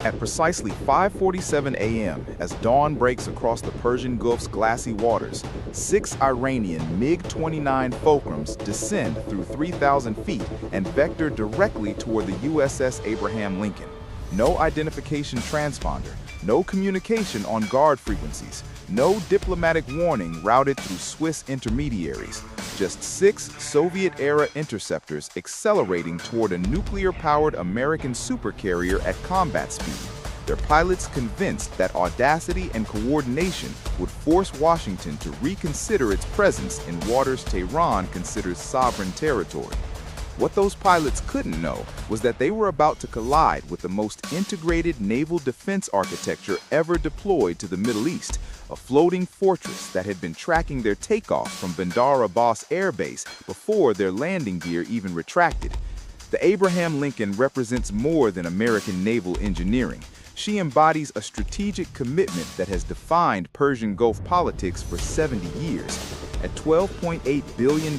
At precisely 5:47 a.m., as dawn breaks across the Persian Gulf's glassy waters, 6 Iranian MiG-29 Fulcrums descend through 3,000 feet and vector directly toward the USS Abraham Lincoln. No identification transponder, no communication on guard frequencies, no diplomatic warning routed through Swiss intermediaries. Just 6 Soviet-era interceptors accelerating toward a nuclear-powered American supercarrier at combat speed. Their pilots convinced that audacity and coordination would force Washington to reconsider its presence in waters Tehran considers sovereign territory. What those pilots couldn't know was that they were about to collide with the most integrated naval defense architecture ever deployed to the Middle East, a floating fortress that had been tracking their takeoff from Bandar Abbas Air Base before their landing gear even retracted. The Abraham Lincoln represents more than American naval engineering. She embodies a strategic commitment that has defined Persian Gulf politics for 70 years. At $12.8 billion,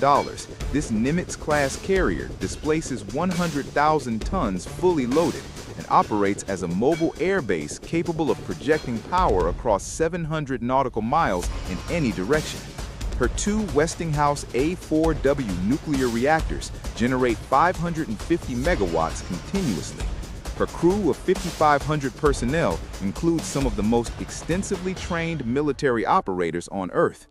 this Nimitz-class carrier displaces 100,000 tons fully loaded and operates as a mobile air base capable of projecting power across 700 nautical miles in any direction. Her 2 Westinghouse A4W nuclear reactors generate 550 megawatts continuously. Her crew of 5,500 personnel includes some of the most extensively trained military operators on Earth.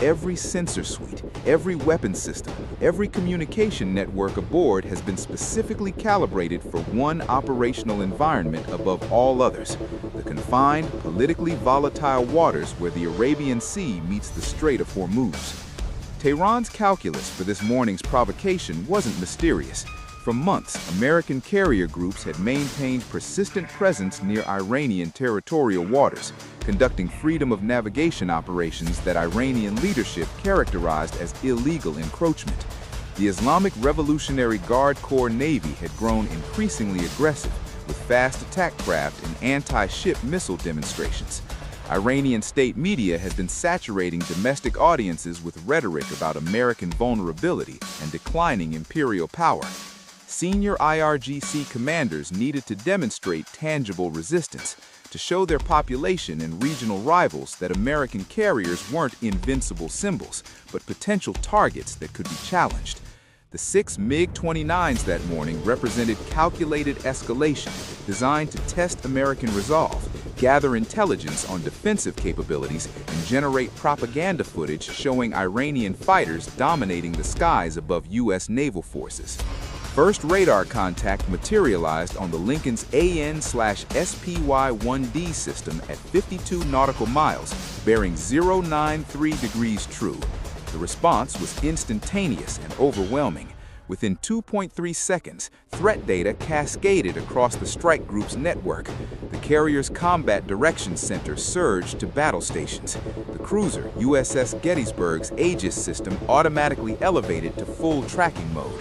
Every sensor suite, every weapon system, every communication network aboard has been specifically calibrated for one operational environment above all others: the confined, politically volatile waters where the Arabian Sea meets the Strait of Hormuz. Tehran's calculus for this morning's provocation wasn't mysterious. For months, American carrier groups had maintained persistent presence near Iranian territorial waters, conducting freedom of navigation operations that Iranian leadership characterized as illegal encroachment. The Islamic Revolutionary Guard Corps Navy had grown increasingly aggressive, with fast attack craft and anti-ship missile demonstrations. Iranian state media had been saturating domestic audiences with rhetoric about American vulnerability and declining imperial power. Senior IRGC commanders needed to demonstrate tangible resistance, to show their population and regional rivals that American carriers weren't invincible symbols, but potential targets that could be challenged. The 6 MiG-29s that morning represented calculated escalation, designed to test American resolve, gather intelligence on defensive capabilities, and generate propaganda footage showing Iranian fighters dominating the skies above U.S. naval forces. First radar contact materialized on the Lincoln's AN/SPY-1D system at 52 nautical miles, bearing 093 degrees true. The response was instantaneous and overwhelming. Within 2.3 seconds, threat data cascaded across the strike group's network. The carrier's Combat Directions Center surged to battle stations. The cruiser, USS Gettysburg's Aegis system, automatically elevated to full tracking mode.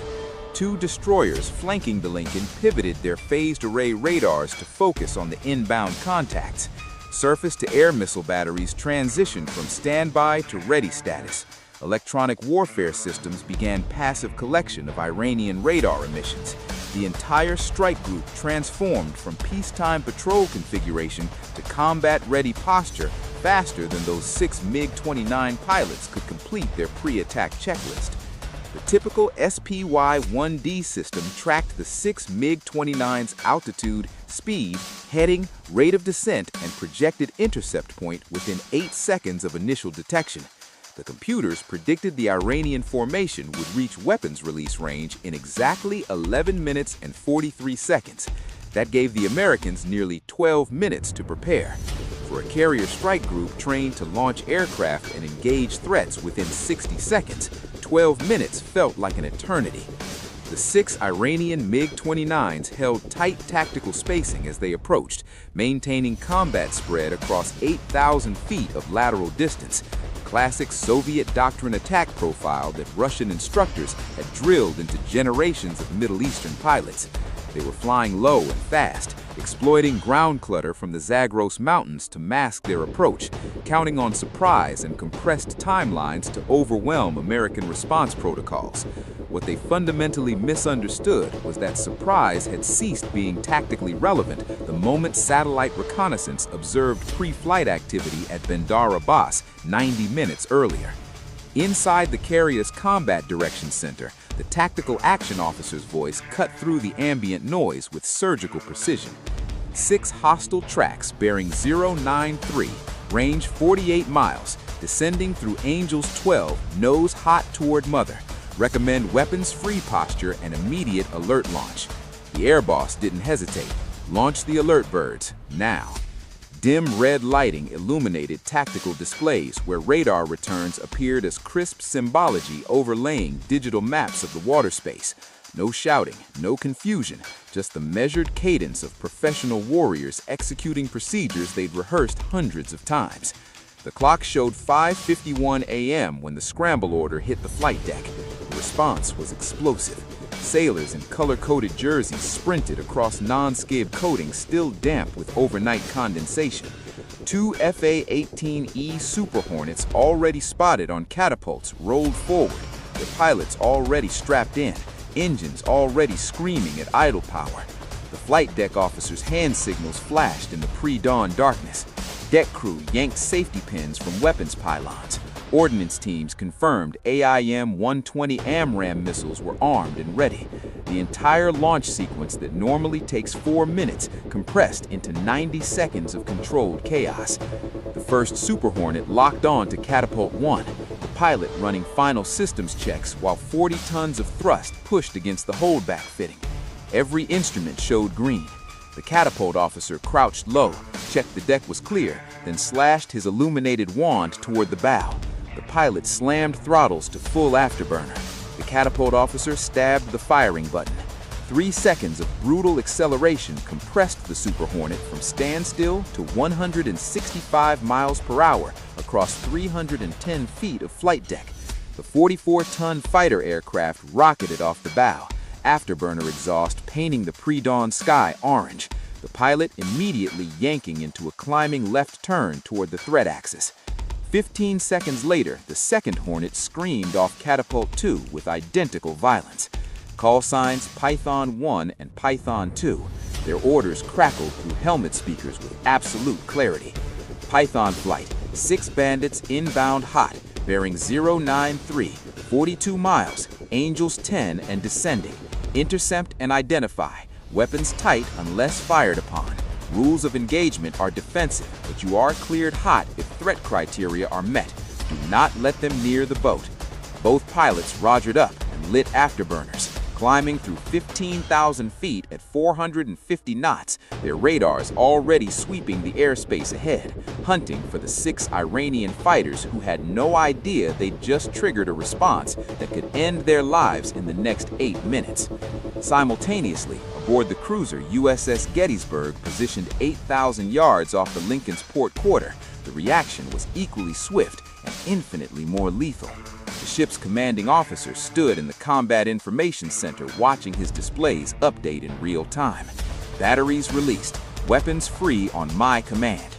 2 destroyers flanking the Lincoln pivoted their phased array radars to focus on the inbound contacts. Surface-to-air missile batteries transitioned from standby to ready status. Electronic warfare systems began passive collection of Iranian radar emissions. The entire strike group transformed from peacetime patrol configuration to combat-ready posture faster than those 6 MiG-29 pilots could complete their pre-attack checklist. The typical SPY-1D system tracked the 6 MiG-29's altitude, speed, heading, rate of descent, and projected intercept point within 8 seconds of initial detection. The computers predicted the Iranian formation would reach weapons release range in exactly 11 minutes and 43 seconds. That gave the Americans nearly 12 minutes to prepare. For a carrier strike group trained to launch aircraft and engage threats within 60 seconds, 12 minutes felt like an eternity. The 6 Iranian MiG-29s held tight tactical spacing as they approached, maintaining combat spread across 8,000 feet of lateral distance, a classic Soviet doctrine attack profile that Russian instructors had drilled into generations of Middle Eastern pilots. They were flying low and fast, exploiting ground clutter from the Zagros Mountains to mask their approach, counting on surprise and compressed timelines to overwhelm American response protocols. What they fundamentally misunderstood was that surprise had ceased being tactically relevant the moment satellite reconnaissance observed pre-flight activity at Bandar Abbas 90 minutes earlier. Inside the carrier's Combat Direction Center, the tactical action officer's voice cut through the ambient noise with surgical precision. 6 hostile tracks bearing 093, range 48 miles, descending through Angels 12, nose hot toward Mother. Recommend weapons-free posture and immediate alert launch. The air boss didn't hesitate. Launch the alert birds, now. Dim red lighting illuminated tactical displays where radar returns appeared as crisp symbology overlaying digital maps of the water space. No shouting, no confusion, just the measured cadence of professional warriors executing procedures they'd rehearsed hundreds of times. The clock showed 5:51 a.m. when the scramble order hit the flight deck. The response was explosive. Sailors in color-coded jerseys sprinted across non-skid coating still damp with overnight condensation. 2 FA-18E Super Hornets already spotted on catapults rolled forward, their pilots already strapped in, engines already screaming at idle power. The flight deck officer's hand signals flashed in the pre-dawn darkness. Deck crew yanked safety pins from weapons pylons. Ordnance teams confirmed AIM-120 AMRAAM missiles were armed and ready. The entire launch sequence that normally takes 4 minutes compressed into 90 seconds of controlled chaos. The first Super Hornet locked on to Catapult 1, the pilot running final systems checks while 40 tons of thrust pushed against the holdback fitting. Every instrument showed green. The catapult officer crouched low, checked the deck was clear, then slashed his illuminated wand toward the bow. The pilot slammed throttles to full afterburner. The catapult officer stabbed the firing button. 3 seconds of brutal acceleration compressed the Super Hornet from standstill to 165 miles per hour across 310 feet of flight deck. The 44-ton fighter aircraft rocketed off the bow, afterburner exhaust painting the pre-dawn sky orange. The pilot immediately yanking into a climbing left turn toward the threat axis. 15 seconds later, the second Hornet screamed off Catapult 2 with identical violence. Call signs Python 1 and Python 2. Their orders crackled through helmet speakers with absolute clarity. Python flight, 6 bandits inbound hot, bearing 093, 42 miles, Angels 10 and descending. Intercept and identify. Weapons tight unless fired upon. Rules of engagement are defensive, but you are cleared hot if threat criteria are met. Do not let them near the boat. Both pilots rogered up and lit afterburners. Climbing through 15,000 feet at 450 knots, their radars already sweeping the airspace ahead, hunting for the 6 Iranian fighters who had no idea they'd just triggered a response that could end their lives in the next 8 minutes. Simultaneously, aboard the cruiser USS Gettysburg, positioned 8,000 yards off the Lincoln's port quarter, the reaction was equally swift and infinitely more lethal. The ship's commanding officer stood in the Combat Information Center watching his displays update in real time. Batteries released, weapons free on my command.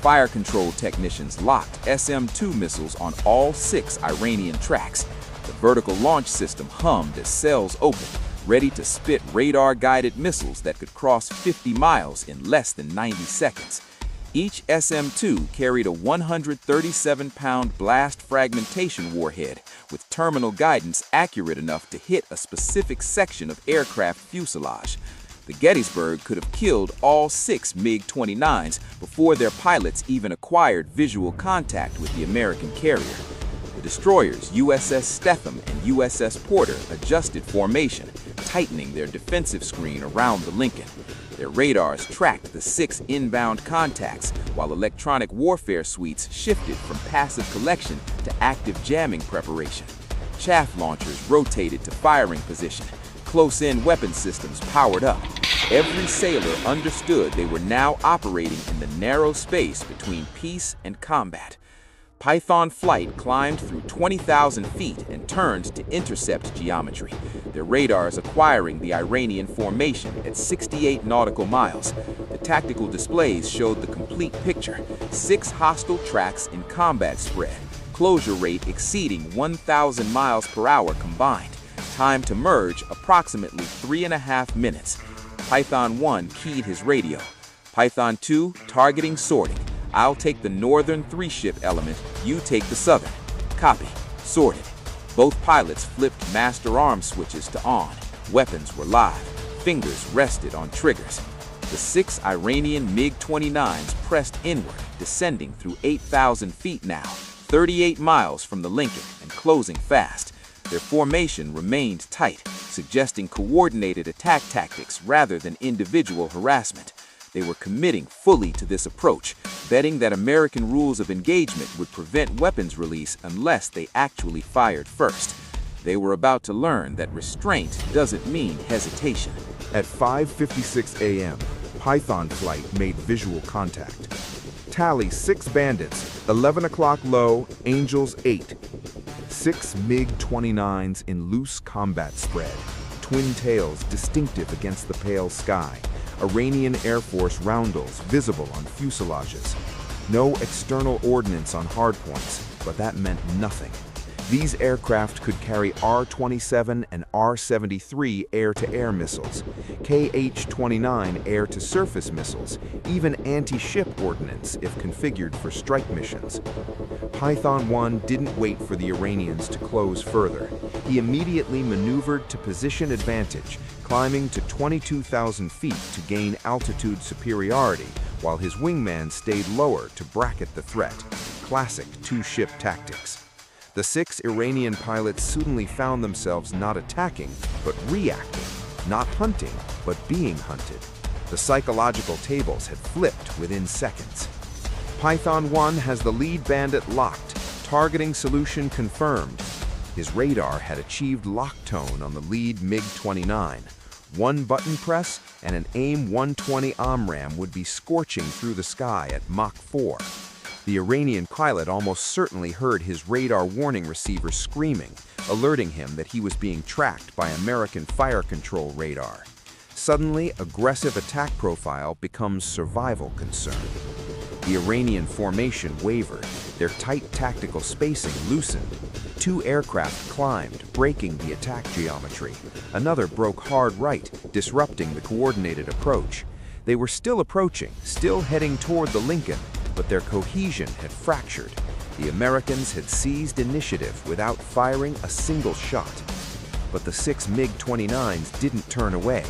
Fire control technicians locked SM-2 missiles on all 6 Iranian tracks. The vertical launch system hummed as cells opened, ready to spit radar-guided missiles that could cross 50 miles in less than 90 seconds. Each SM-2 carried a 137-pound blast fragmentation warhead with terminal guidance accurate enough to hit a specific section of aircraft fuselage. The Gettysburg could have killed all 6 MiG-29s before their pilots even acquired visual contact with the American carrier. The destroyers USS Stetham and USS Porter adjusted formation, tightening their defensive screen around the Lincoln. Their radars tracked the 6 inbound contacts, while electronic warfare suites shifted from passive collection to active jamming preparation. Chaff launchers rotated to firing position. Close-in weapon systems powered up. Every sailor understood they were now operating in the narrow space between peace and combat. Python flight climbed through 20,000 feet and turned to intercept geometry, their radars acquiring the Iranian formation at 68 nautical miles. The tactical displays showed the complete picture: 6 hostile tracks in combat spread, closure rate exceeding 1,000 miles per hour combined, Time to merge, approximately 3.5 minutes. Python 1 keyed his radio. Python 2, targeting sorting. I'll take the northern 3-ship element, you take the southern. Copy. Sorted. Both pilots flipped master arm switches to on. Weapons were live. Fingers rested on triggers. The 6 Iranian MiG-29s pressed inward, descending through 8,000 feet now, 38 miles from the Lincoln and closing fast. Their formation remained tight, suggesting coordinated attack tactics rather than individual harassment. They were committing fully to this approach, betting that American rules of engagement would prevent weapons release unless they actually fired first. They were about to learn that restraint doesn't mean hesitation. At 5:56 a.m., Python flight made visual contact. Tally 6 bandits, 11 o'clock low, Angels 8. 6 MiG-29s in loose combat spread, twin tails distinctive against the pale sky. Iranian Air Force roundels visible on fuselages. No external ordnance on hardpoints, but that meant nothing. These aircraft could carry R-27 and R-73 air-to-air missiles, KH-29 air-to-surface missiles, even anti-ship ordnance if configured for strike missions. Python 1 didn't wait for the Iranians to close further. He immediately maneuvered to position advantage, climbing to 22,000 feet to gain altitude superiority, while his wingman stayed lower to bracket the threat. Classic 2-ship tactics. The 6 Iranian pilots suddenly found themselves not attacking, but reacting, not hunting, but being hunted. The psychological tables had flipped within seconds. Python 1 has the lead bandit locked, targeting solution confirmed. His radar had achieved lock tone on the lead MiG-29. One button press and an AIM-120 OMRAAM would be scorching through the sky at Mach 4. The Iranian pilot almost certainly heard his radar warning receiver screaming, alerting him that he was being tracked by American fire control radar. Suddenly, aggressive attack profile becomes survival concern. The Iranian formation wavered, their tight tactical spacing loosened. 2 aircraft climbed, breaking the attack geometry. Another broke hard right, disrupting the coordinated approach. They were still approaching, still heading toward the Lincoln, but their cohesion had fractured. The Americans had seized initiative without firing a single shot. But the 6 MiG-29s didn't turn away,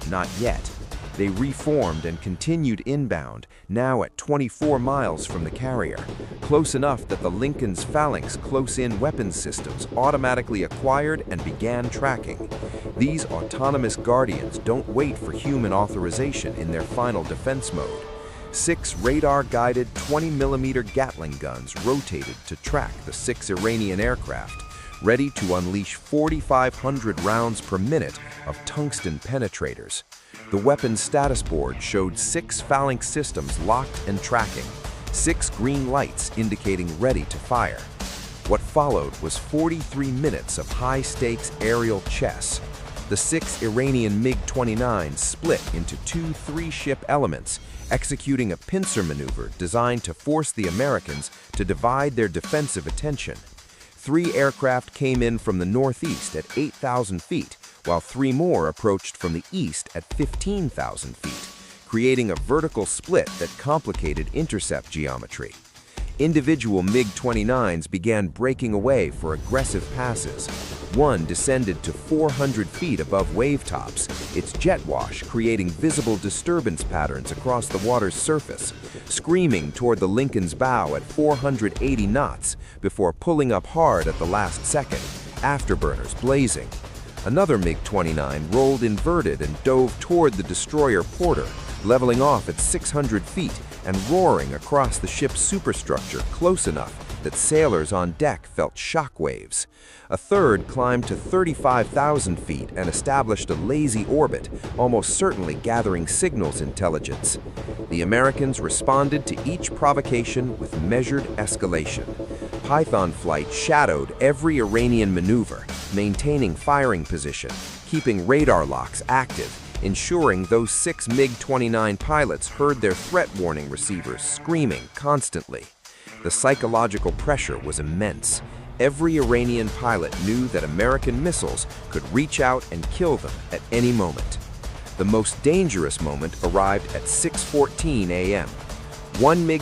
not yet. They reformed and continued inbound, now at 24 miles from the carrier, close enough that the Lincoln's phalanx close-in weapons systems automatically acquired and began tracking. These autonomous guardians don't wait for human authorization in their final defense mode. 6 radar-guided 20mm Gatling guns rotated to track the 6 Iranian aircraft, ready to unleash 4,500 rounds per minute of tungsten penetrators. The weapons status board showed 6 phalanx systems locked and tracking, 6 green lights indicating ready to fire. What followed was 43 minutes of high-stakes aerial chess. The 6 Iranian MiG-29s split into 2 3-ship elements, executing a pincer maneuver designed to force the Americans to divide their defensive attention. 3 aircraft came in from the northeast at 8,000 feet, while 3 more approached from the east at 15,000 feet, creating a vertical split that complicated intercept geometry. Individual MiG-29s began breaking away for aggressive passes. One descended to 400 feet above wave tops, its jet wash creating visible disturbance patterns across the water's surface, screaming toward the Lincoln's bow at 480 knots before pulling up hard at the last second, afterburners blazing. Another MiG-29 rolled inverted and dove toward the destroyer Porter, leveling off at 600 feet and roaring across the ship's superstructure close enough that sailors on deck felt shock waves. A third climbed to 35,000 feet and established a lazy orbit, almost certainly gathering signals intelligence. The Americans responded to each provocation with measured escalation. Python flight shadowed every Iranian maneuver, maintaining firing position, keeping radar locks active, ensuring those 6 MiG-29 pilots heard their threat warning receivers screaming constantly. The psychological pressure was immense. Every Iranian pilot knew that American missiles could reach out and kill them at any moment. The most dangerous moment arrived at 6:14 a.m. One MiG